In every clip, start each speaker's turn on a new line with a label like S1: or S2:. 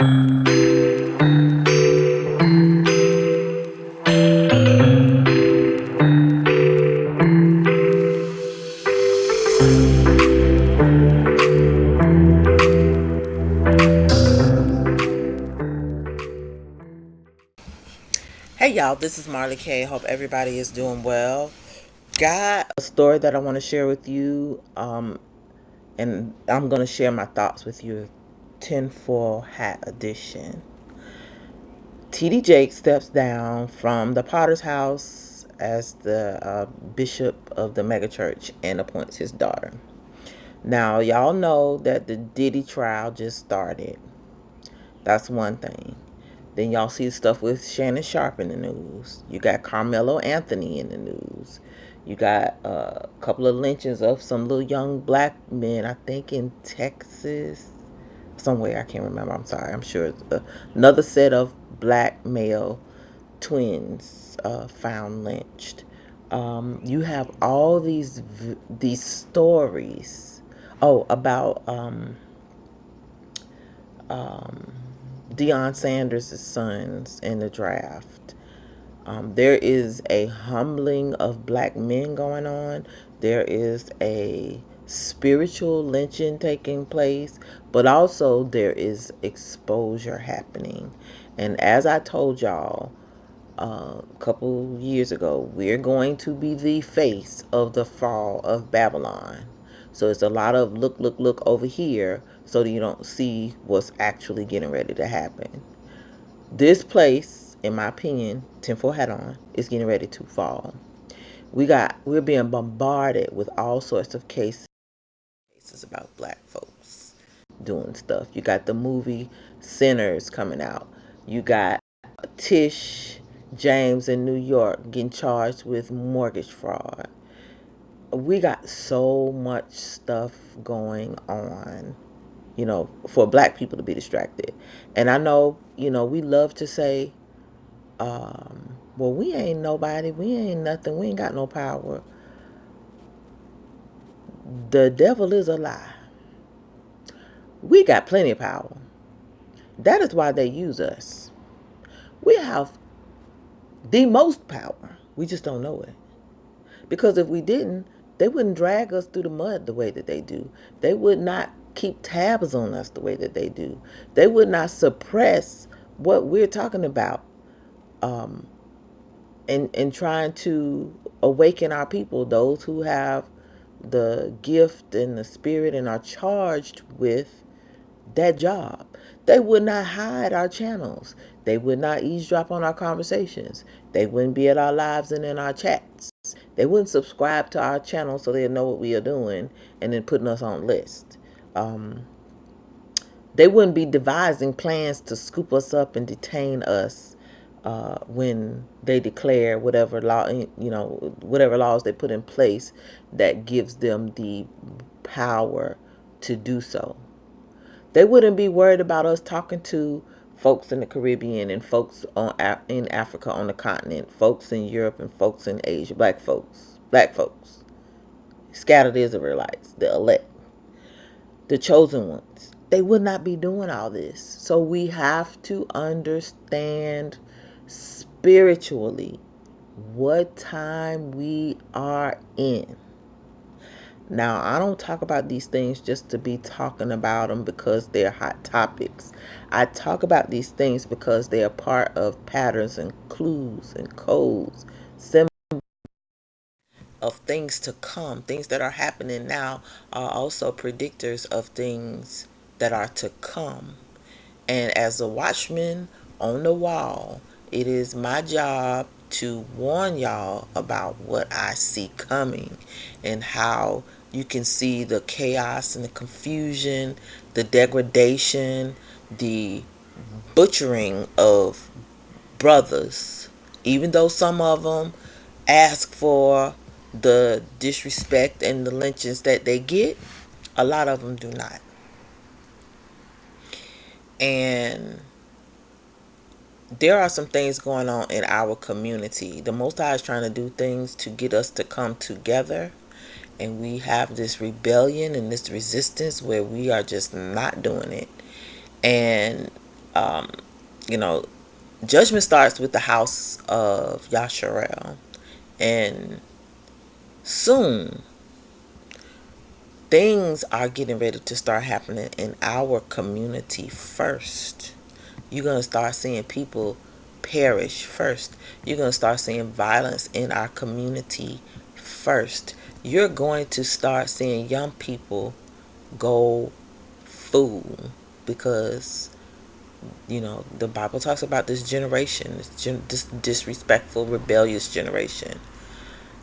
S1: Hey y'all, this is Marley K. Hope everybody is doing well. Got a story that I want to share with you, and I'm going to share my thoughts with you. Tinfoil Hat Edition. T.D. Jakes steps down from the Potter's house as the bishop of the megachurch and appoints his daughter. Now, y'all know that the Diddy trial just started. That's one thing. Then y'all see stuff with Shannon Sharp in the news. You got Carmelo Anthony in the news. You got a couple of lynchings of some little young black men, I think in Texas, somewhere, I can't remember. I'm sorry. I'm sure it's another set of black male twins found lynched. You have all these stories. Oh, about um, Deion Sanders' sons in the draft. There is a humbling of black men going on. There is a spiritual lynching taking place, but also there is exposure happening. And as I told y'all a couple years ago, we're going to be the face of the fall of Babylon. So it's a lot of look over here so that you don't see what's actually getting ready to happen. This place, in my opinion, tinfoil hat on, is getting ready to fall. We're being bombarded with all sorts of cases about black folks doing stuff. You got the movie Sinners coming out. You got Tish James in New York getting charged with mortgage fraud. We got so much stuff going on, for black people to be distracted. And I know, we love to say, well, we ain't nobody, we ain't nothing, we ain't got no power. The devil is a lie. We got plenty of power. That is why they use us. We have the most power. We just don't know it. Because if we didn't, they wouldn't drag us through the mud the way that they do. They would not keep tabs on us the way that they do. They would not suppress what we're talking about, and trying to awaken our people, those who have the gift and the spirit and are charged with that job. They would not hide our channels. They would not eavesdrop on our conversations. They wouldn't be at our lives and in our chats. They wouldn't subscribe to our channel so they'll know what we are doing and then putting us on list. They wouldn't be devising plans to scoop us up and detain us when they declare whatever law, whatever laws they put in place that gives them the power to do so. They wouldn't be worried about us talking to folks in the Caribbean and folks in Africa on the continent, folks in Europe and folks in Asia, black folks, scattered Israelites, the elect, the chosen ones. They would not be doing all this. So we have to understand spiritually what time we are in. Now, I don't talk about these things just to be talking about them because they're hot topics. I talk about these things because they are part of patterns and clues and codes, symbols of things to come. Things that are happening now are also predictors of things that are to come. And as a watchman on the wall, it is my job to warn y'all about what I see coming and how you can see the chaos and the confusion, the degradation, the butchering of brothers. Even though some of them ask for the disrespect and the lynchings that they get, a lot of them do not. And there are some things going on in our community. The Most High is trying to do things to get us to come together. And we have this rebellion and this resistance where we are just not doing it. And You know, judgment starts with the house of Yasharel. And soon, things are getting ready to start happening in our community first. You're going to start seeing people perish first. You're going to start seeing violence in our community first. You're going to start seeing young people go fool because the Bible talks about this generation, this disrespectful, rebellious generation.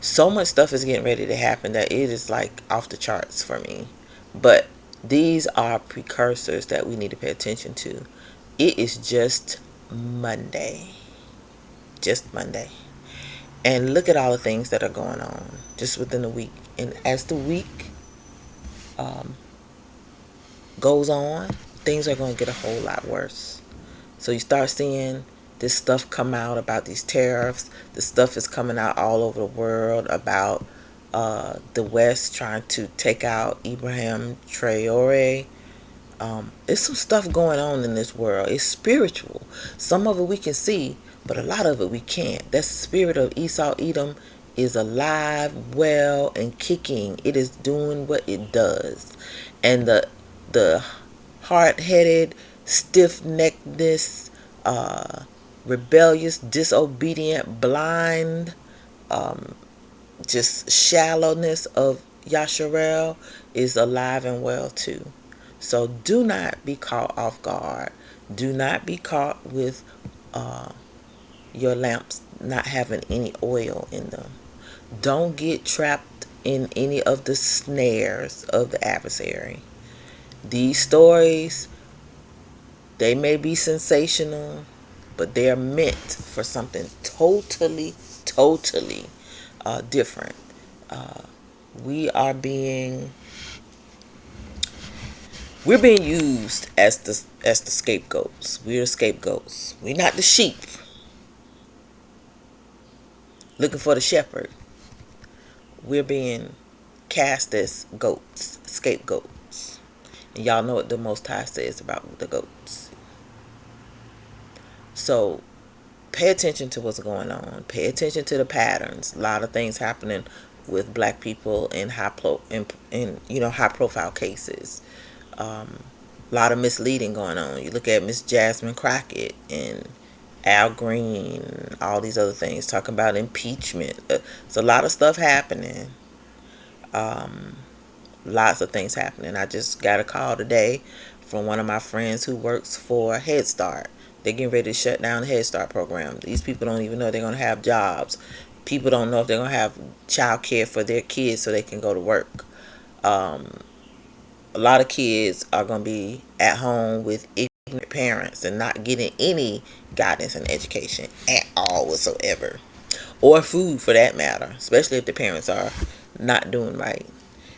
S1: So much stuff is getting ready to happen that it is like off the charts for me. But these are precursors that we need to pay attention to. It is just Monday. Just Monday. And look at all the things that are going on just within a week. And as the week goes on, things are going to get a whole lot worse. So you start seeing this stuff come out about these tariffs. This stuff is coming out all over the world about the West trying to take out Ibrahim Traore. There's some stuff going on in this world. It's spiritual. Some of it we can see, but a lot of it we can't. That spirit of Esau Edom is alive, well, and kicking. It is doing what it does. And the hard-headed, stiff-neckedness, rebellious, disobedient, blind, just shallowness of Yasharel is alive and well too. So do not be caught off guard. Do not be caught with your lamps not having any oil in them. Don't get trapped in any of the snares of the adversary. These stories, they may be sensational, but they are meant for something totally different. We are being we're being used as the scapegoats. We're the scapegoats. We're not the sheep looking for the shepherd. We're being cast as goats, scapegoats. And y'all know what the Most High says about the goats. So pay attention to what's going on. Pay attention to the patterns. A lot of things happening with black people in high profile cases. A lot of misleading going on. You look at Miss Jasmine Crockett and Al Green, all these other things, talking about impeachment. It's a lot of stuff happening. Lots of things happening. I just got a call today from one of my friends who works for Head Start. They're getting ready to shut down the Head Start program. These people don't even know they're going to have jobs. People don't know if they're going to have child care for their kids so they can go to work. A lot of kids are going to be at home with ignorant parents and not getting any guidance and education at all whatsoever. Or food for that matter, especially if the parents are not doing right.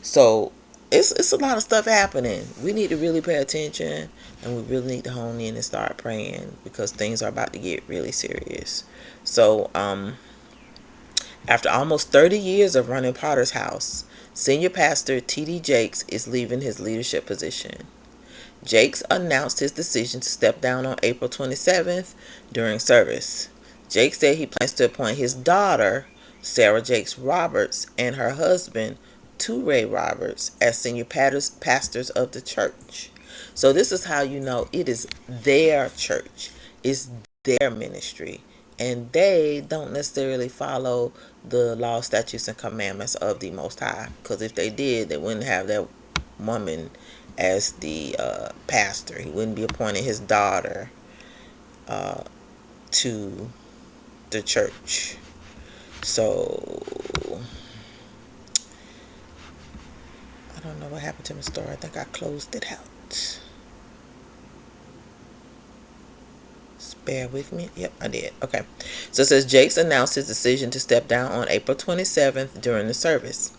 S1: So it's a lot of stuff happening. We need to really pay attention, and we really need to hone in and start praying because things are about to get really serious. So after almost 30 years of running Potter's House, Senior Pastor T.D. Jakes is leaving his leadership position. Jakes announced his decision to step down on April 27th during service. Jakes said he plans to appoint his daughter, Sarah Jakes Roberts, and her husband, Toure Roberts, as senior pastors of the church. So this is how you know it is their church. It's their ministry. And they don't necessarily follow the law, statutes, and commandments of the Most High. Because if they did, they wouldn't have that woman as the pastor. He wouldn't be appointing his daughter to the church. So I don't know what happened to my story. I think I closed it out. Bear with me. Yep, I did. Okay. So it says Jakes announced his decision to step down on April 27th during the service.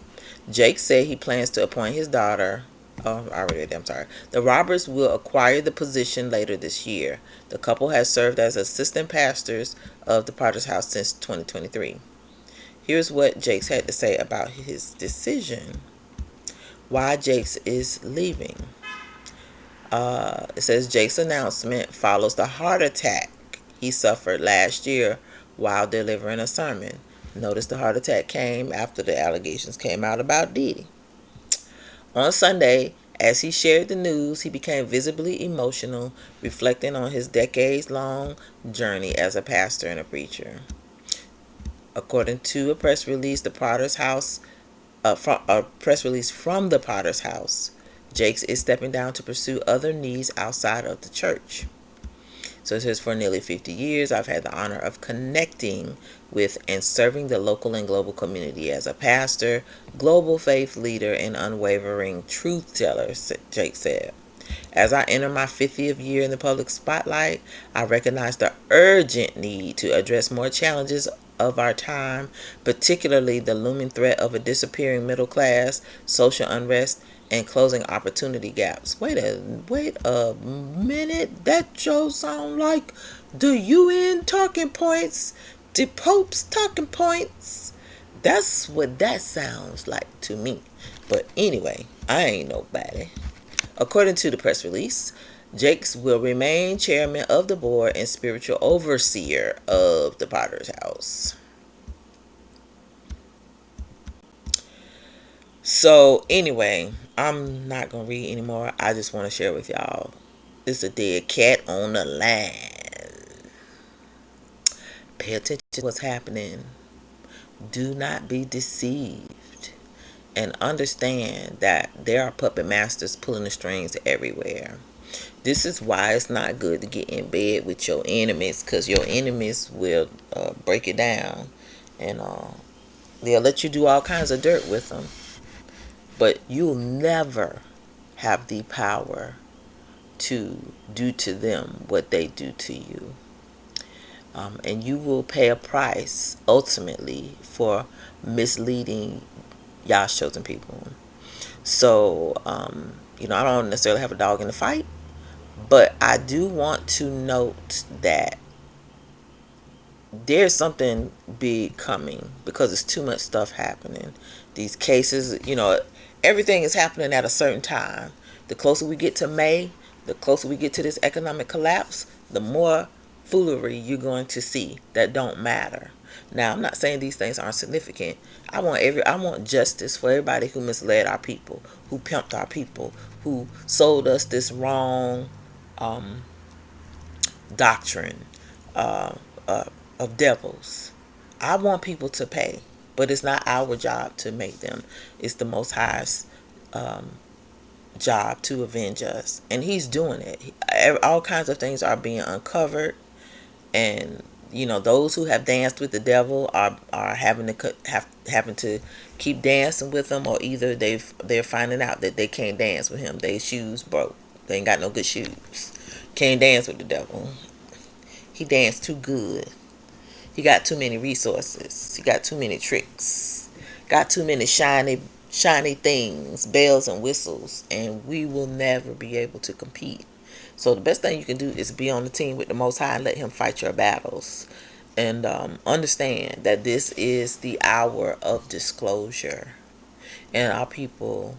S1: Jakes said he plans to appoint his daughter. Oh, I already did. I'm sorry. The Roberts will acquire the position later this year. The couple has served as assistant pastors of the Potter's House since 2023. Here's what Jakes had to say about his decision. Why Jakes is leaving. It says Jake's announcement follows the heart attack he suffered last year while delivering a sermon. Notice the heart attack came after the allegations came out about Diddy. On Sunday, as he shared the news, he became visibly emotional, reflecting on his decades long journey as a pastor and a preacher. According to a press release, the Potter's House, from a press release from the Potter's House, Jakes is stepping down to pursue other needs outside of the church. So it says, for nearly 50 years, I've had the honor of connecting with and serving the local and global community as a pastor, global faith leader, and unwavering truth teller, Jake said. As I enter my 50th year in the public spotlight, I recognize the urgent need to address more challenges of our time, particularly the looming threat of a disappearing middle class, social unrest, and closing opportunity gaps. Wait a minute. That sure sound like the UN talking points, the Pope's talking points. That's what that sounds like to me. But anyway, I ain't nobody. According to the press release, Jakes will remain chairman of the board and spiritual overseer of the Potter's House. So anyway, I'm not gonna read anymore. I just want to share with y'all. It's a dead cat on the line. Pay attention to what's happening. Do not be deceived. And understand that there are puppet masters pulling the strings everywhere. This is why it's not good to get in bed with your enemies, because your enemies will break it down, and they'll let you do all kinds of dirt with them. But you'll never have the power to do to them what they do to you. And you will pay a price ultimately for misleading God's chosen people. So, I don't necessarily have a dog in the fight, but I do want to note that there's something big coming because it's too much stuff happening. These cases, everything is happening at a certain time. The closer we get to May, the closer we get to this economic collapse, the more foolery you're going to see that don't matter. Now, I'm not saying these things aren't significant. I want justice for everybody who misled our people, who pimped our people, who sold us this wrong doctrine uh, uh, of devils. I want people to pay, but it's not our job to make them. It's the Most High's job to avenge us, and He's doing it. All kinds of things are being uncovered, and those who have danced with the devil are having to keep dancing with him, or either they're finding out that they can't dance with him. Their shoes broke. They ain't got no good shoes. Can't dance with the devil. He danced too good. He got too many resources. He got too many tricks. Got too many shiny things, bells and whistles, and we will never be able to compete. So the best thing you can do is be on the team with the Most High and let Him fight your battles. And understand that this is the hour of disclosure. And our people,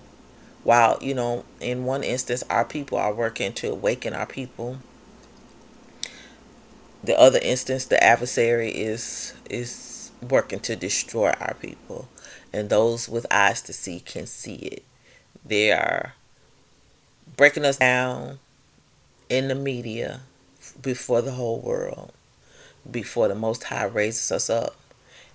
S1: while, in one instance, our people are working to awaken our people, the other instance, the adversary is working to destroy our people. And those with eyes to see can see it. They are breaking us down in the media before the whole world, before the Most High raises us up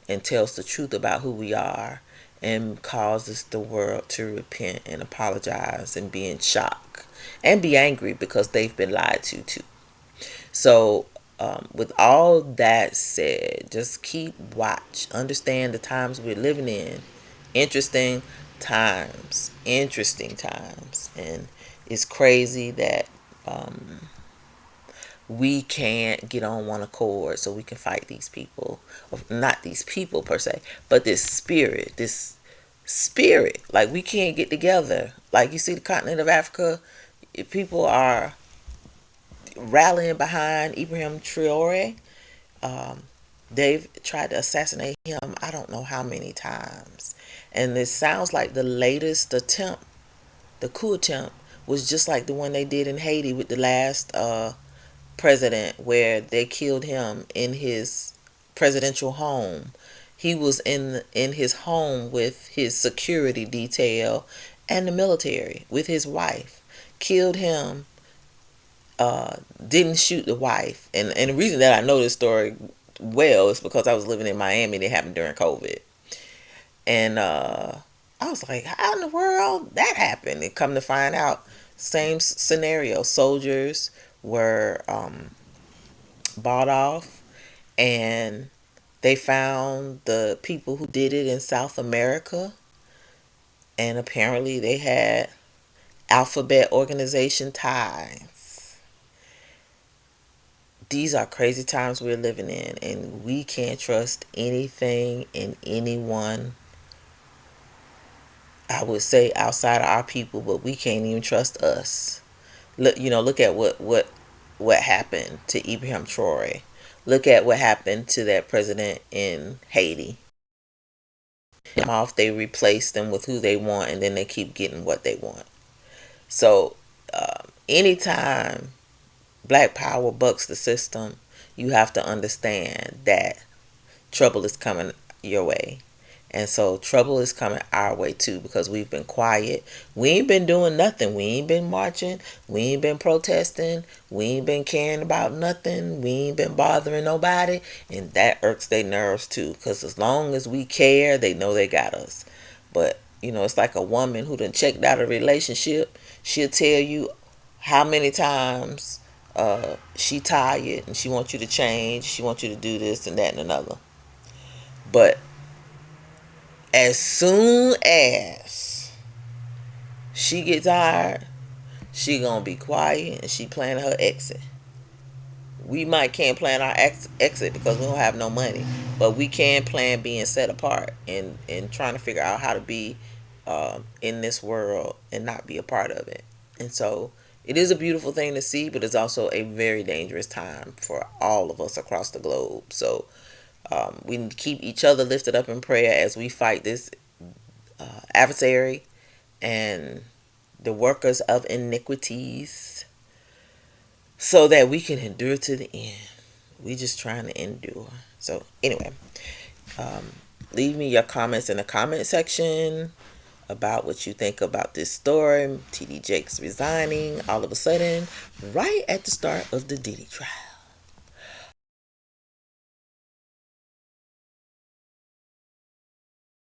S1: and tells the truth about who we are and causes the world to repent and apologize and be in shock and be angry because they've been lied to too. So, with all that said, just keep watch. Understand the times we're living in. Interesting times. Interesting times. And it's crazy that we can't get on one accord so we can fight these people. Not these people per se, but this spirit. This spirit. Like, we can't get together. Like, you see the continent of Africa, people are rallying behind Ibrahim Traore. They've tried to assassinate him I don't know how many times. And it sounds like the latest attempt, the coup attempt, was just like the one they did in Haiti with the last president, where they killed him in his presidential home. He was in his home with his security detail and the military with his wife. Killed him. Didn't shoot the wife, and the reason that I know this story well is because I was living in Miami and it happened during COVID, and I was like, how in the world that happened? And come to find out, same scenario. Soldiers were bought off, and they found the people who did it in South America, and apparently they had alphabet organization ties. These are crazy times we're living in, and we can't trust anything and anyone. I would say outside of our people, but we can't even trust us. Look at what happened to Ibrahim Traore. Look at what happened to that president in Haiti. Them off, they replace them with who they want, and then they keep getting what they want. So, anytime Black Power bucks the system, you have to understand that trouble is coming your way. And so trouble is coming our way too, because we've been quiet. We ain't been doing nothing. We ain't been marching. We ain't been protesting. We ain't been caring about nothing. We ain't been bothering nobody. And that irks their nerves too, because as long as we care, they know they got us. But, it's like a woman who done checked out a relationship. She'll tell you how many times she tired and she wants you to change. She wants you to do this and that and another. But as soon as she gets tired, she gonna be quiet and she planning her exit. We might can't plan our exit because we don't have no money, but we can plan being set apart and trying to figure out how to be in this world and not be a part of it. And so it is a beautiful thing to see, but it's also a very dangerous time for all of us across the globe. So we need to keep each other lifted up in prayer as we fight this adversary and the workers of iniquities, so that we can endure to the end. We just trying to endure. So anyway, leave me your comments in the comment section about what you think about this story. TD Jakes resigning all of a sudden right at the start of the Diddy trial.